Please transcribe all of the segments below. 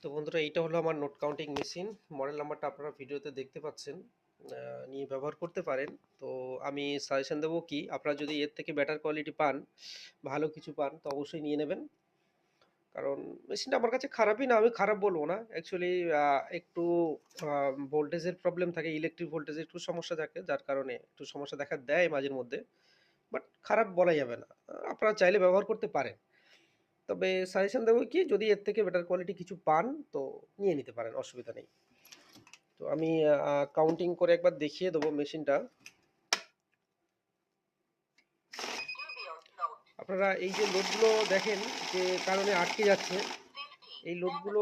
তো বন্ধুরা, এইটা হলো আমার নোট কাউন্টিং মেশিন। মডেল নাম্বারটা আপনারা ভিডিওতে দেখতে পাচ্ছেন। নিয়ে ব্যবহার করতে পারেন। তো আমি সাজেশন দেবো কি, আপনারা যদি এর থেকে বেটার কোয়ালিটি পান, ভালো কিছু পান, তো অবশ্যই নিয়ে নেবেন। কারণ মেশিনটা আমার কাছে খারাপই না, আমি খারাপ বলবো না। অ্যাকচুয়ালি একটু ভোল্টেজের প্রবলেম থাকে, ইলেকট্রিক ভোল্টেজের একটু সমস্যা থাকে, যার কারণে একটু সমস্যা দেখা দেয় মাঝের মধ্যে। বাট খারাপ বলা যাবে না। আপনারা চাইলে ব্যবহার করতে পারেন। তবে সাজেশন দেবো কি, যদি এর থেকে বেটার কোয়ালিটি কিছু পান তো নিয়ে নিতে পারেন, অসুবিধা নেই। তো আমি কাউন্টিং করে একবার দেখিয়ে দেবো মেশিনটা। আপনারা এই যে লোডগুলো দেখেন যে কারণে আটকে যাচ্ছে, এই লোডগুলো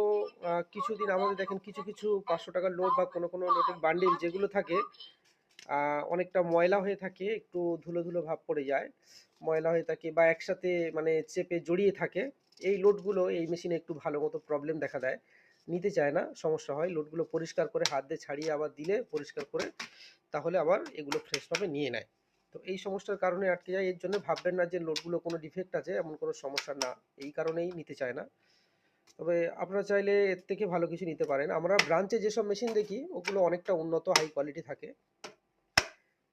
কিছুদিন আমাদের দেখেন কিছু কিছু 500 টাকার লোড বা কোনো কোনো লোডের বান্ডিল যেগুলো থাকে, অনেকটা ময়লা হয়ে থাকে, একটু ধুলো ধুলো ভাব পড়ে যায়, ময়লা হয়ে থাকে বা একসাথে মানে চেপে জড়িয়ে থাকে। এই লোডগুলো এই মেশিনে একটু ভালো মতো প্রবলেম দেখা দেয়, নিতে চায় না, সমস্যা হয়। লোডগুলো পরিষ্কার করে হাত দিয়ে ছাড়িয়ে আবার দিলে পরিষ্কার করে, তাহলে আবার এগুলো ফ্রেশভাবে নিয়ে নেয়। তো এই সমস্যার কারণে আটকে যায়। এর জন্য ভাববেন না যে লোডগুলো কোনো ডিফেক্ট আছে, এমন কোনো সমস্যা না, এই কারণেই নিতে চায় না। তবে আপনারা চাইলে এর থেকে ভালো কিছু নিতে পারেন। আমরা ব্রাঞ্চে যেসব মেশিন দেখি ওগুলো অনেকটা উন্নত হাই কোয়ালিটি থাকে।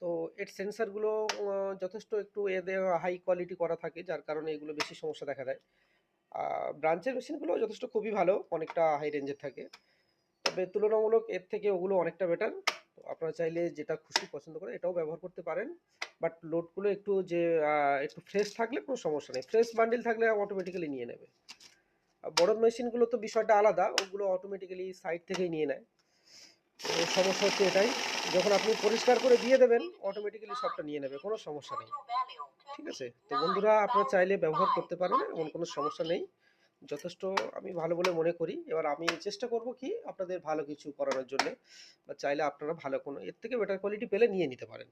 তো এর সেন্সারগুলো যথেষ্ট একটু এদের হাই কোয়ালিটি করা থাকে, যার কারণে এগুলো বেশি সমস্যা দেখা দেয়। ব্রাঞ্চের মেশিনগুলো যথেষ্ট খুবই ভালো, অনেকটা হাই রেঞ্জের থাকে। তবে তুলনামূলক এর থেকে ওগুলো অনেকটা বেটার। তো আপনারা চাইলে যেটা খুশি পছন্দ করে এটাও ব্যবহার করতে পারেন। বাট লোডগুলো একটু যে একটু ফ্রেশ থাকলে কোনো সমস্যা নেই, ফ্রেশ বান্ডিল থাকলে অটোমেটিক্যালি নিয়ে নেবে। আর বড় মেশিনগুলো তো বিষয়টা আলাদা, ওগুলো অটোমেটিক্যালি সাইড থেকেই নিয়ে নেয়। তো সমস্যা হচ্ছে এটাই, যখন আপনি পরিষ্কার করে দিয়ে দেবেন অটোমেটিক্যালি সবটা নিয়ে নেবে, কোনো সমস্যা নেই। ঠিক আছে? তো বন্ধুরা, আপনারা চাইলে ব্যবহার করতে পারেন, এমন কোনো সমস্যা নেই। যথেষ্ট আমি ভালো বলে মনে করি। এবার আমি চেষ্টা করব কি আপনাদের ভালো কিছু করানোর জন্যে, বা চাইলে আপনারা ভালো কোনো এর থেকে বেটার কোয়ালিটি পেলে নিয়ে নিতে পারেন।